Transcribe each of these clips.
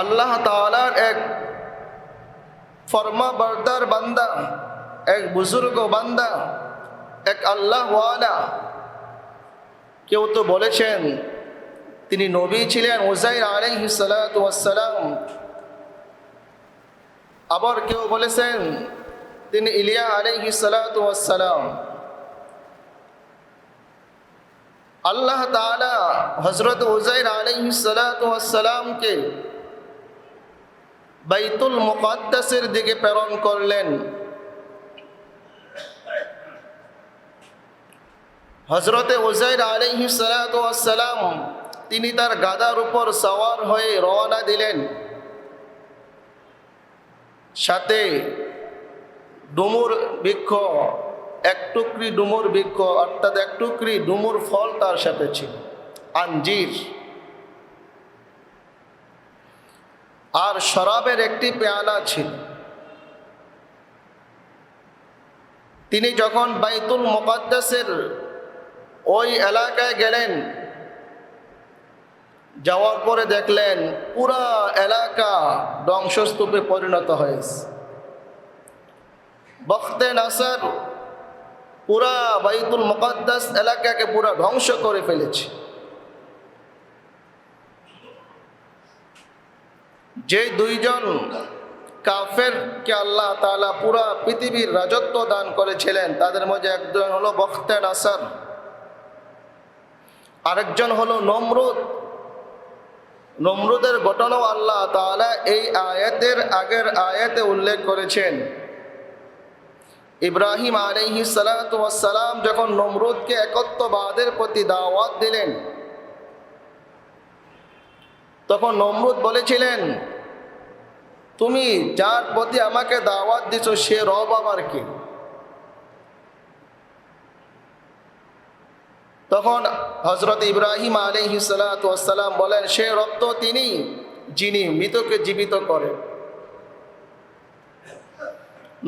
আল্লাহ তাআলার এক ফরমা বরদার বান্দা, এক বুজুর্গ বান্দা, এক আল্লাহওয়ালা। কেউ তো বলেছেন তিনি নবী ছিলেন, উযাইর আলাইহিস সালাতু ওয়াস সালাম। আবার কেউ বলেছেন তিনি ইলিয়া আলাইহিস সালাতু ওয়াস সালাম। আল্লাহ তাআলা হযরত উযাইর আলাইহিস সালাতু ওয়াস সালামকে বাইতুল মুকাদ্দাসের দিকে প্রেরণ করলেন। হযরত উযাইর আলাইহিস সালাতু ওয়াস সালাম তিনি তার গাধার উপর সওয়ার হয়ে রওনা দিলেন। সাথে ডুমুর বৃক্ষ, এক টুকরি ডুমুর বৃক্ষ, অর্থাৎ এক টুকরি ডুমুর ফল তার সাথে ছিল, আঞ্জির। আর শরাবের একটি পেয়ালা ছিল। তিনি যখন বাইতুল মুকাদ্দাসের ওই এলাকায় গেলেন, যাওয়ার পরে দেখলেন পুরা এলাকা ধ্বংসস্তূপে পরিণত হয়েছে। বখতে নাসর পুরা বাইতুল মুকাদ্দাস এলাকাকে পুরা ধ্বংস করে ফেলেছে। যে দুইজন কাফেরকে আল্লাহ তাআলা পুরা পৃথিবীর রাজত্ব দান করেছিলেন, তাদের মধ্যে একজন হলো বখতে নাসর, আরেকজন হলো নমরুদ। নমরুদের ঘটনাও আল্লাহ তাআলা এই আয়াতের আগের আয়াতে উল্লেখ করেছেন। ইব্রাহিম আলাইহিস সালাতু ওয়াস সালাম যখন নমরুদকে একত্ববাদের প্রতি দাওয়াত দিলেন, তখন নমরুদ বলেছিলেন, তুমি যার প্রতি আমাকে দাওয়াত দিছো সে রব আবার কি? তখন হযরত ইব্রাহিম আলাইহিস সালাতু ওয়াস সালাম বলেন, সে রব তো তিনি যিনি মৃতকে জীবিত করেন।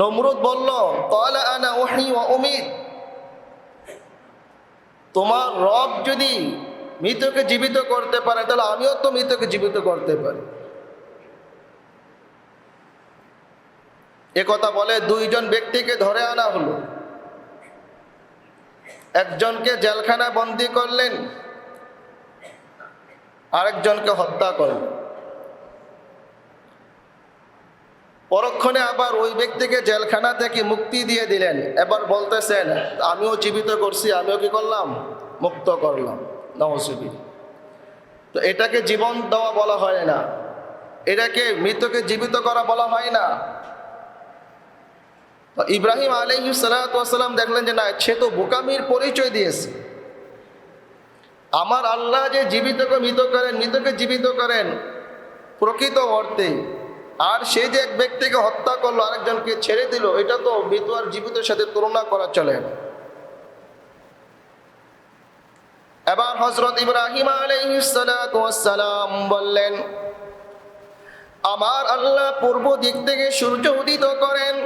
নমরুদ বলল, ক্বালা আনা উহয়ি ওয়া উমীত। তোমার রব যদি মৃতকে জীবিত করতে পারে, তাহলে আমিও তো মৃতকে জীবিত করতে পারি। এ কথা বলে দুইজন ব্যক্তিকে ধরে আনা হলো। একজনকে জেলখানা বন্দী করলেন, আরেকজনকে হত্যা করলেন। পরক্ষণে আবার ওই ব্যক্তিকে জেলখানা থেকে মুক্তি দিয়ে দিলেন। এবার বলতেছেন, আমিও জীবিত করছি, আমিও কি করলাম? মুক্ত করলাম। নাউজুবিল্লাহ। তো এটাকে জীবন দেওয়া বলা হয় না, এটাকে মৃতকে জীবিত করা বলা হয় না। ইব্রাহিম আলাইহিস সালাতু ওয়াস সালাম দেখলেন যে না, সে তো বোকামির পরিচয় দিয়েছে। আমার আল্লাহ যে জীবিতকে মৃত করেন, মৃতকে জীবিত করেন প্রকৃত অর্থে, আর সে যে এক ব্যক্তিকে হত্যা করলো, আরেকজনকে ছেড়ে দিল, এটা তো মৃত আর জীবিতের সাথে তুলনা করা চলে না। এবার হযরত ইব্রাহিম আলাইহিস সালাতু ওয়াস সালাম বললেন, আমার আল্লাহ পূর্ব দিক থেকে সূর্য উদিত করেন,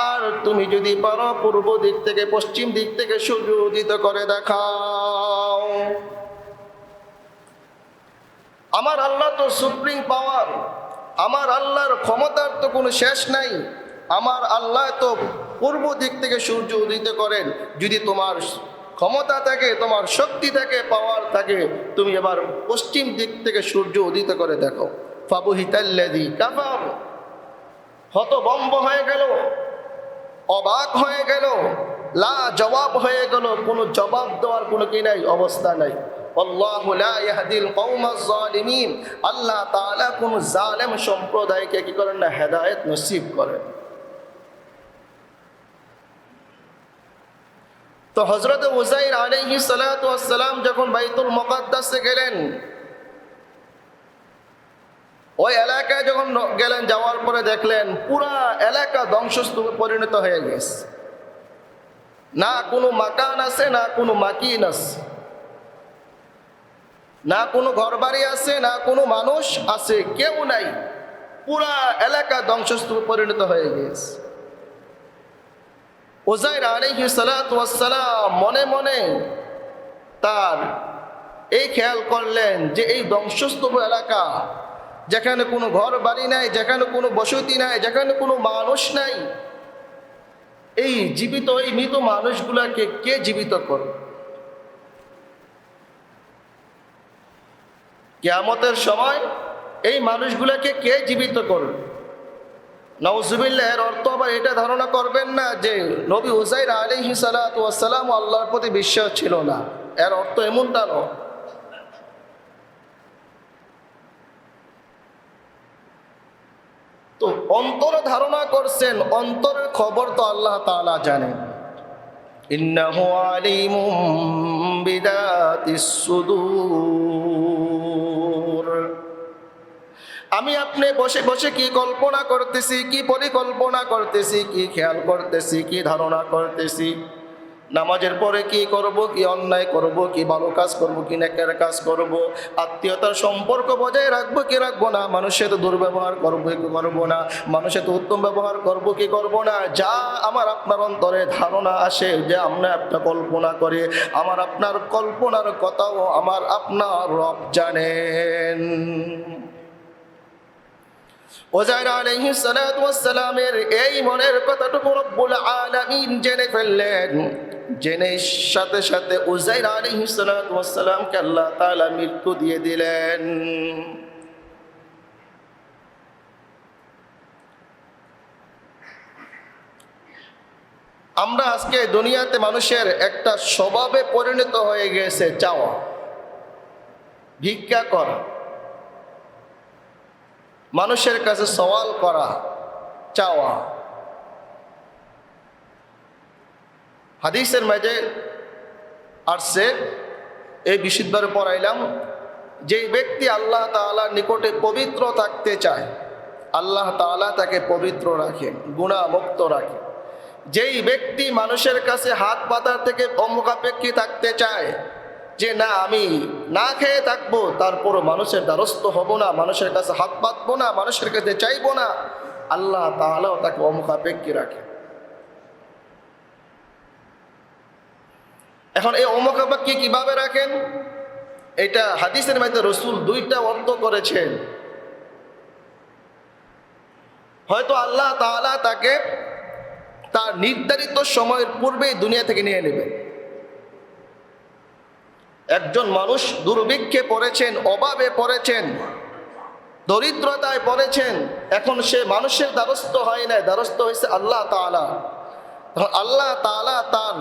আর তুমি যদি পারো পূর্ব দিক থেকে পশ্চিম দিক থেকে সূর্য উদিত করে দেখাও। আমার আল্লাহ তো সুপ্রিম পাওয়ার, আমার আল্লাহর ক্ষমতার তো কোনো শেষ নাই। আমার আল্লাহ তো পূর্ব দিক থেকে সূর্য উদিত করেন। যদি তোমার ক্ষমতা থাকে, তোমার শক্তি থাকে, পাওয়ার থাকে, তুমি এবার পশ্চিম দিক থেকে সূর্য উদিত করে দেখো। ফাবুহিতাল্লাযী কাফার, হতভম্ব হয়ে গেল, অবাক হয়ে গেল, লা জবাব হয়ে গেল, কোনো জবাব দেওয়ার কোনো কি নাই, অবস্থা নাই। আল্লাহু লা ইয়াহদিল কওমাজ জালিমিন, আল্লাহ তাআলা কোন জালেম সম্প্রদায়কে কি করেন না, হেদায়েত নসিব করেন। তো হযরত উযাইর আলাইহিস সালাতু ওয়াস সালাম যখন বাইতুল মুকাদ্দাসে গেলেন, ওই এলাকায় যখন গেলেন, যাওয়ার পরে দেখলেন পুরা এলাকা ধ্বংসস্তূপে পরিণত হয়ে গেছে। না কোনো মাকান আছে, না কোনো মাকিন আছে, না কোনো ঘরবাড়ি আছে, না কোনো মানুষ আছে, কেউ নাই। পুরা এলাকা ধ্বংসস্তূপে পরিণত হয়ে গেছে। উযাইর আলাইহিস সালাতু ওয়াস সালাম মনে মনে তার এই খেয়াল করলেন যে এই ধ্বংসস্তূপ এলাকা, যেখানে কোনো ঘর বাড়ি নাই, যেখানে কোনো বসতি নাই, যেখানে কোনো মানুষ নাই, এই জীবিত এই মৃত মানুষগুলাকে কে জীবিত করবে? কিয়ামতের সময় এই মানুষগুলাকে কে জীবিত করবে? নাউজুবিল্লাহ। এর অর্থ আবার এটা ধারণা করবেন না যে নবী উযাইর আলাইহিস সালাতু ওয়াস সালাম আল্লাহর প্রতি বিশ্বাস ছিল না, এর অর্থ এমনটা নয়। তো অন্তরে ধারণা করছেন, অন্তরের খবর তো আল্লাহ তাআলা জানেন। ইন্নাহু আলিমুম বিদাতিস সুদূর। আমি আপনি বসে বসে কি কল্পনা করতেছি, কি পরিকল্পনা করতেছি, কি খেয়াল করতেছি, কি ধারণা করতেছি, নামাজের পরে কি করব, কি অন্যায় করব, কি ভালো কাজ করব, কি নেকের কাজ করব, আত্মীয়তার সম্পর্ক বজায় রাখবো কি রাখবো না, মানুষের তো দুর্ব্যবহার করবো কি করবো না, মানুষের তো উত্তম ব্যবহার করব কি করব না, যা আমার আপনার অন্তরে ধারণা আসে, যে আমরা আপনার কল্পনা করে, আমার আপনার কল্পনার কথাও আমার আপনার রব জানেন। উযাইর আলাইহিস সালাতু ওয়াস সালামের এই মনের কথাটুকু রব্বুল আলামিন জেনে ফেললেন। জেনে সাথে সাথে উযাইর আলাইহিস সালাতু ওয়াস সালামকে আল্লাহ তাআলা মৃত্যু দিয়ে দিলেন। আমরা আজকে দুনিয়াতে মানুষের একটা স্বভাবে পরিণত হয়ে গেছে চাওয়া, ভিক্ষা করা, মানুষের কাছে সওয়াল করা, চাওয়া। হাদিসের মাঝে আসছে, এই বিশুদ্ধভাবে পড়াইলাম, যেই ব্যক্তি আল্লাহ তাআলার নিকটে পবিত্র থাকতে চায়, আল্লাহ তাআলা তাকে পবিত্র রাখেন, গুনাহমুক্ত রাখেন। যেই ব্যক্তি মানুষের কাছে হাত পাতার থেকে অমুখাপেক্ষী থাকতে চায়, যে না আমি না খেয়ে থাকবো, তারপরও মানুষের দ্বারস্থ হব না, মানুষের কাছে হাত পাতবো না, মানুষের কাছে চাইবো না, আল্লাহ তাআলাও তাকে অমুখাপেক্ষী রাখে। এখন এই অমুখাপেক্ষী কিভাবে রাখেন? এটা হাদিসের মধ্যে রাসূল দুইটা অর্থ করেছেন। হয়তো আল্লাহ তাআলা তাকে তার নির্ধারিত সময়ের পূর্বেই দুনিয়া থেকে নিয়ে নেবেন। একজন মানুষ দুর্ভিক্ষে পড়েছেন, অভাবে পড়েছেন, দরিদ্রতায় পড়েছেন, এখন সে মানুষের দ্বারস্থ হয় না, দ্বারস্থ হয়েছে আল্লাহ তাআলা। আল্লাহ তাআলা তার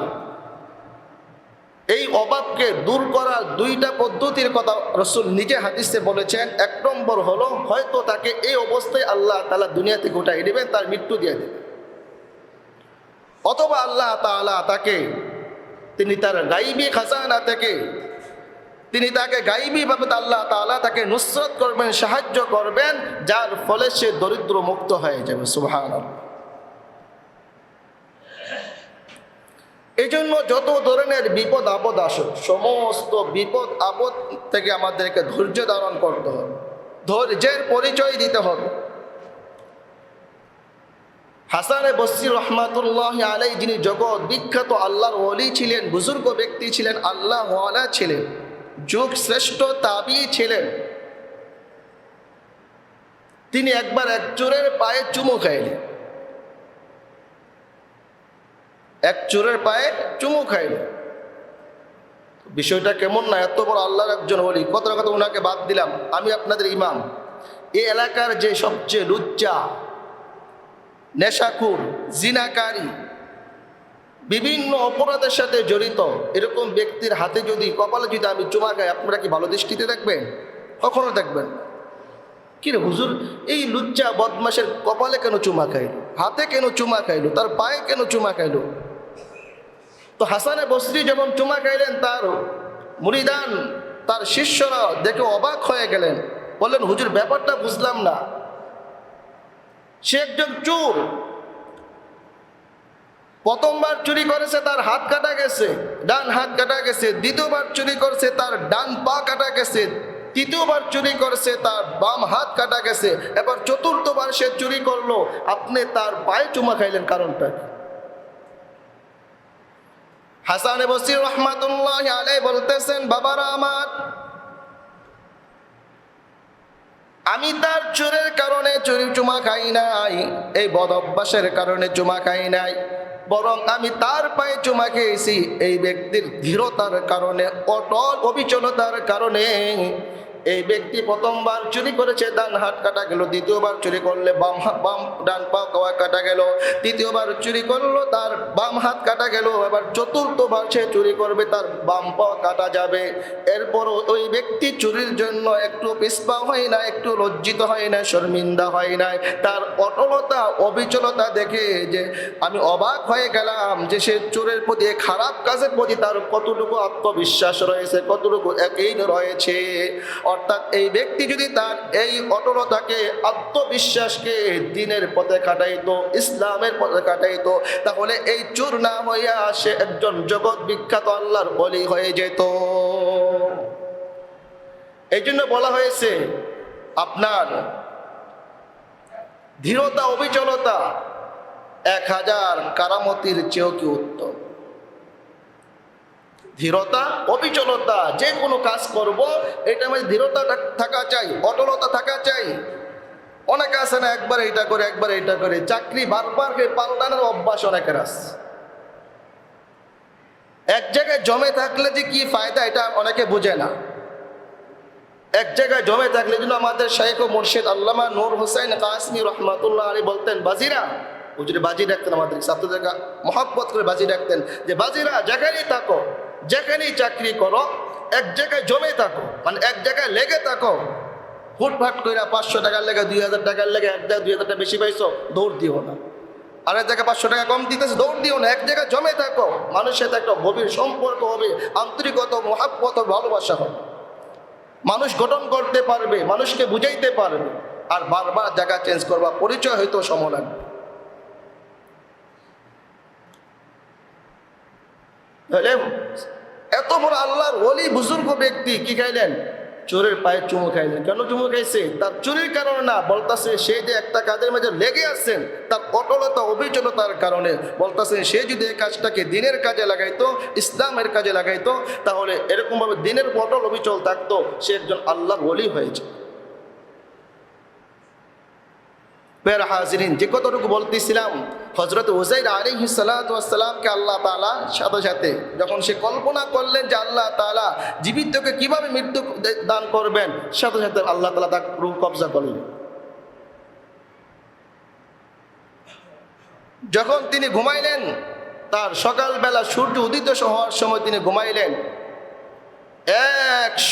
এই অভাবকে দূর করার দুইটা পদ্ধতির কথা রাসূল নিজে হাদিসে বলেছেন। এক নম্বর হলো, হয়তো তাকে এই অবস্থায় আল্লাহ তাআলা দুনিয়া থেকে উঠাই দেবেন, তার মৃত্যু দিয়ে দেবেন। অথবা আল্লাহ তাআলা তাকে, তিনি তার গায়বী খাজানা থেকে, তিনি তাকে গায়বীভাবে আল্লাহ তাআলা তাকে নুসরত করবেন, সাহায্য করবেন, যার ফলে সে দরিদ্র মুক্ত হয়ে যাবে। সুবহানাল্লাহ। এই জন্য যত ধরনের বিপদ আপদ আসুক, সমস্ত বিপদ আপদ থেকে আমাদেরকে ধৈর্য ধারণ করতে হবে, ধৈর্যের পরিচয় দিতে হবে। হাসানে বসরি রহমাতুল্লাহ আলাইহি, যিনি জগৎ বিখ্যাত আল্লাহর ওলি ছিলেন, বুজুর্গ ব্যক্তি ছিলেন, আল্লাহ ওয়ালা ছিলেন, যুগ শ্রেষ্ঠ তাবি ছিলেন, তিনি একবার এক চোরের পায়ে চুমু খাইলেন, এক চোরের পায়ে চুমু খাইলেন। বিষয়টা কেমন না? এত বড় আল্লাহর একজন ওলি, কথা কথা ওনাকে বাদ দিলাম, আমি আপনাদের ইমাম, এই এলাকার যে সবচেয়ে লুচ্চা, নেশাখোর, জিনাকারী, বিভিন্ন অপরাধের সাথে জড়িত এরকম ব্যক্তির হাতে যদি, কপালে যদি আমি চুমা খাই, আপনারা কি ভালো দৃষ্টিতে দেখবেন? কখনো দেখবেন? কি রে হুজুর, এই লুচ্চা বদমাশের কপালে কেন চুমা খাইল, হাতে কেন চুমা খাইল, তার পায়ে কেন চুমা খাইল? তো হাসানে বসরি যখন চুমা খাইলেন, তার মুরিদান, তার শিষ্যরা দেখে অবাক হয়ে গেলেন, বললেন হুজুর ব্যাপারটা বুঝলাম না। সে একজন চোর, প্রথমবার চুরি করেছে, তার হাত কাটা গেছে, ডান হাত কাটা গেছে। দ্বিতীয়বার চুরি করছে, তার ডান পা কাটা গেছে। তৃতীয়বার চুরি করছে, তার বাম হাত কাটা গেছে। এবার চতুর্থবার সে চুরি করলো, আপনি তার পায়ে চুমা খাইলেন, কারণটা? হাসান বসরি রহমাতুল্লাহ আলাইহি বলতেছেন, বাবারা আমার, আমি তার চোরের কারণে চুরি চুমা খাই নাই, এই বদ অভ্যাসের কারণে চুমা খাই নাই, বরং আমি তার পায়ে চুমা খেয়েছি এই ব্যক্তির ধীরতার কারণে, অটল অবিচলতার কারণে। এই ব্যক্তি প্রথমবার চুরি করেছে, ডান হাত কাটা গেল, দ্বিতীয়বার চুরি করলে ডান পা কাটা গেল, তৃতীয়বার চুরি করলো তার বাম হাত কাটা গেল, এবার চতুর্থবার সে চুরি করবে তার বাম পা কাটা যাবে। এরপর ওই ব্যক্তি চুরির জন্য একটু পিছপা হয় না, একটু লজ্জিত হয় না, শর্মিন্দা হয় না। তার অটলতা অবিচলতা দেখে যে আমি অবাক হয়ে গেলাম যে সে চোরের প্রতি, খারাপ কাজের প্রতি তার কতটুকু আত্মবিশ্বাস রয়েছে, কতটুকু একই রয়েছে। অর্থাৎ এই ব্যক্তি যদি তার এই অটলতাকে, আত্মবিশ্বাসকে দ্বীনের পথে খাটাইতো, ইসলামের পথে খাটাইতো, তাহলে এই চোর না হইয়া সে একজন জগৎ বিখ্যাত আল্লাহর ওলি হয়ে যেত। এই জন্য বলা হয়েছে আপনার ধীরতা অবিচলতা 1000 কারামতির চেয়েও কি উত্তম। ধীরতা অবিচলতা, যে কোনো কাজ করব এটা মধ্যে ধীরতা থাকা চাই, অটলতা থাকা চাই। অনেকে আছে না, একবার এইটা করে একবার এইটা করে, চাকরি বারবার পাল্টানোর অভ্যাস অনেকের আছে। এক জায়গায় জমে থাকলে যে কি ফায়দা এটা অনেকে বুঝে না। এক জায়গায় জমে থাকলে, যেন আমাদের শাইখ ও মুর্শিদ আল্লামা নূর হোসেন কাসমি রহমাতুল্লাহ আলাইহি বলতেন, বাজিরা, হুজুরে বাজি রাখতেন, আমাদের ছাত্রদেরকে মহব্বত করে বাজি রাখতেন, যে বাজিরা যেখানেই থাকো, যেখানেই চাকরি করো, এক জায়গায় জমে থাকো, মানে এক জায়গায় লেগে থাকো। ফুটফাট করে 500 টাকার লেগে, 2000 টাকার লেগে, 1000-2000 টাকা বেশি পাইছো, দৌড় দিও না। আর এক জায়গায় 500 টাকা কম দিতেছে, দৌড় দিও না। এক জায়গায় জমে থাকো, মানুষের সাথে একটা গভীর সম্পর্ক হবে, আন্তরিকতা, মহব্বত, ভালোবাসা হবে, মানুষ গঠন করতে পারবে, মানুষকে বুঝাইতে পারবে। আর বারবার জায়গা চেঞ্জ করবা, পরিচয় হয়তো সময় লাগবে। এত বড় আল্লাহর ওলি বুজুর্গ ব্যক্তি কি খাইলেন? চোরের পায়ে চুমু খাইলেন। কেন চুমু খাইছে? তার চুরির কারণে না, বলতেছে সে যে একটা কাজের মাঝে লেগে আছেন, তার অটলতা অবিচলতার কারণে। বলতেছেন সে যদি এই কাজটাকে দিনের কাজে লাগাইতো, ইসলামের কাজে লাগাইতো, তাহলে এরকমভাবে দিনের অটল অবিচল থাকতো, সে একজন আল্লাহর ওলি হয়েছে। প্রিয় হাজিরিন, যে কতটুকু বলতেছিলাম, হযরত উযাইর আলাইহিস সালাতু ওয়াস সালামকে আল্লাহ তাআলা সাথে সাথে যখন সে কল্পনা করলেন যে আল্লাহ তাআলা জীবিতকে কিভাবে মৃত্যু দান করবেন, সাথে সাথে আল্লাহ তাআলা তার রূহ কবজা করলেন। যখন তিনি ঘুমাইলেন, তার সকালবেলা সূর্য উদিত হওয়ার সময় তিনি ঘুমাইলেন।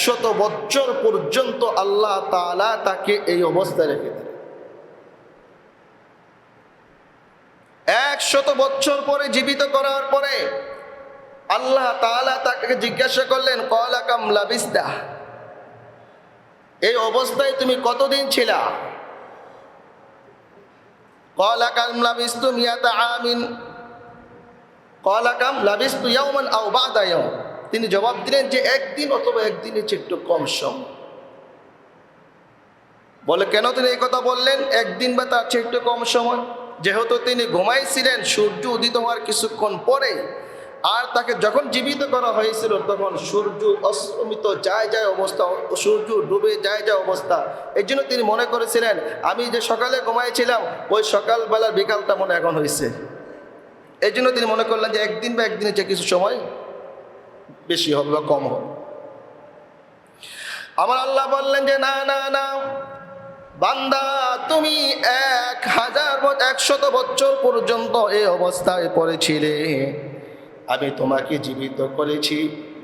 100 বছর পর্যন্ত আল্লাহ তাআলা তাকে এই অবস্থায় রেখে দিলেন। 100 বছর পরে জীবিত করার পরে আল্লাহ তাআলা তাকে জিজ্ঞাসা করলেন, ক্বালা কাম লাবিস্তা, এই অবস্থায় তুমি কতদিন ছিলা? ক্বালা কাম লাবিস্তু মিয়াতা আমিন, ক্বালা কাম লাবিস্তু ইয়াওমান আও বা'দা ইয়াওম। তিনি জবাব দিলেন যে একদিন অথবা একদিনের চেয়ে একটু কম সময়। বলে কেন তিনি এই কথা বললেন, একদিন বা তার চেয়ে একটু কম সময়? যেহেতু তিনি ঘুমাইছিলেন সূর্য উদিত হওয়ার কিছুক্ষণ পরে, আর তাকে যখন জীবিত করা হয়েছিল তখন সূর্য অস্তমিত যায় যায় অবস্থা, সূর্য ডুবে যায় যায় অবস্থা। এই জন্য তিনি মনে করেছিলেন আমি যে সকালে ঘুমাইছিলাম ওই সকালবেলার বিকালটা মনে এখন হয়েছে। এই জন্য তিনি মনে করলেন যে একদিন বা একদিনের যে কিছু সময় বেশি হবে বা কম হবে। আমার আল্লাহ বললেন যে না না না বান্দা, তুমি 100 বছর পর্যন্ত এই অবস্থায় পড়েছিলে, আমি তোমাকে জীবিত করেছি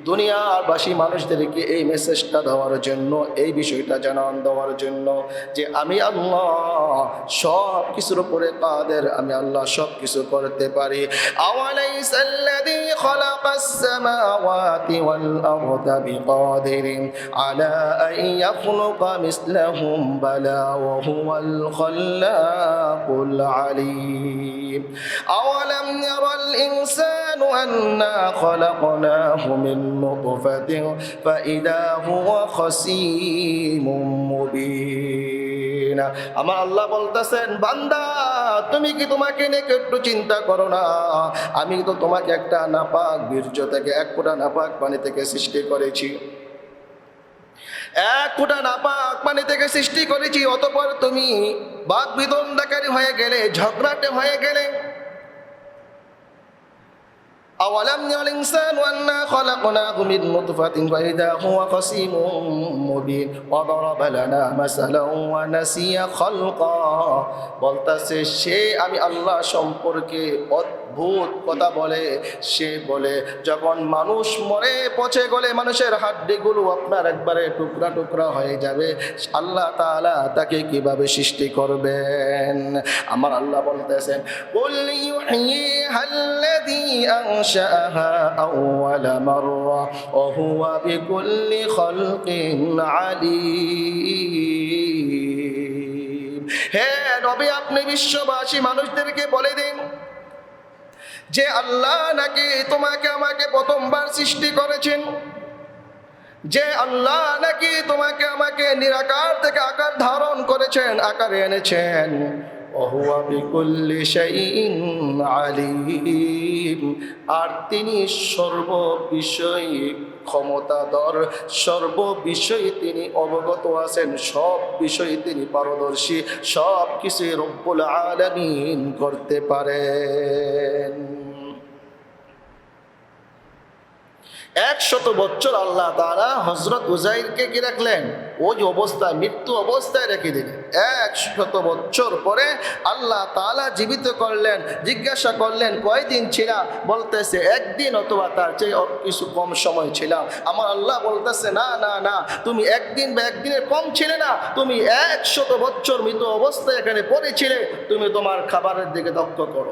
দুনিয়াবাসী মানুষদেরকে এই মেসেজটা দেওয়ার জন্য, এই বিষয়টা জানান দেওয়ার জন্য যে আমি আল্লাহ সব কিছুর উপরে কাদের, আমি আল্লাহ সব কিছু করতে পারি। আওয়ালাইসাল্লাযী খালাকাস সামাওয়াতি ওয়াল আরদা বিকাদিরিন আলা আন ইয়াখলুকা মিসলাহুম বালা ওয়া হুয়াল খাল্লাকুল আলীম। আওয়ালাম ইয়ারাল ইনসানু আন্না খালাকনাহু মিন نطفة فإذا هو خصيم مبين না? আমার আল্লাহ বলতেছেন, বান্দা তুমি কি তোমাকে নিয়ে একটু চিন্তা করো না? আমি তো তোমাকে একটা নাপাক বীর্য থেকে, এক ফোঁটা নাপাক পানি থেকে সৃষ্টি করেছি, এক ফোঁটা নাপাক পানি থেকে সৃষ্টি করেছি। অতঃপর তুমি বাক বিতণ্ডাকারী হয়ে গেলে, ঝগড়াটে হয়ে গেলে। أولم يرى الإنسان أنا خلقناه من نطفة فإذا هو خصيم مبين وضرب لنا مثلا ونسي خلقا। বলতেছে সে আমি আল্লাহ সম্পর্কে অদ্ভুত কথা বলে। সে বলে যখন মানুষ মরে পচে গলে মানুষের হাড্ডিগুলো আপনার একবারে টুকরা টুকরা হয়ে যাবে, আল্লাহ তাআলা তাকে কিভাবে সৃষ্টি করবেন? আমার আল্লাহ বলতেছেন, কুল ইউহয়িহাল্লাযী আনশাআহা আউওয়ালা মাররা ওয়া হুয়া বিকুল্লি খালকিন আলীম। হে নবী, আপনি বিশ্ববাসী মানুষদেরকে বলে দিন যে আল্লাহ নাকি তোমাকে আমাকে প্রথমবার সৃষ্টি করেছেন, যে আল্লাহ নাকি তোমাকে আমাকে নিরাকার থেকে আকার ধারণ করেছেন, আকারে এনেছেন। ওহুয়া বিকুল্লি শাইইন আলীম, আর তিনি সর্ব বিষয়ে ক্ষমতাধর, সর্ব বিষয়ে তিনি অবগত আছেন, সব বিষয়ে তিনি পারদর্শী, সব কিছু রব্বুল আলামিন করতে পারেন। 100 বছর আল্লাহ তাআলা হযরত উযাইরকে কি রাখলেন? ওই অবস্থায়, মৃত্যু অবস্থায় রেখে দিলেন। 100 বছর পরে আল্লাহ তাআলা জীবিত করলেন। জিজ্ঞাসা করলেন, কয়দিন ছিলা? বলতেছে একদিন অথবা তার চেয়ে কিছু কম সময় ছিলাম। আমার আল্লাহ বলতেছে, না না না, তুমি একদিন বা একদিনের কম ছিলে না, তুমি 100 বছর মৃত অবস্থায় এখানে পড়েছিলে। তুমি তোমার খাবারের দিকে লক্ষ্য করো।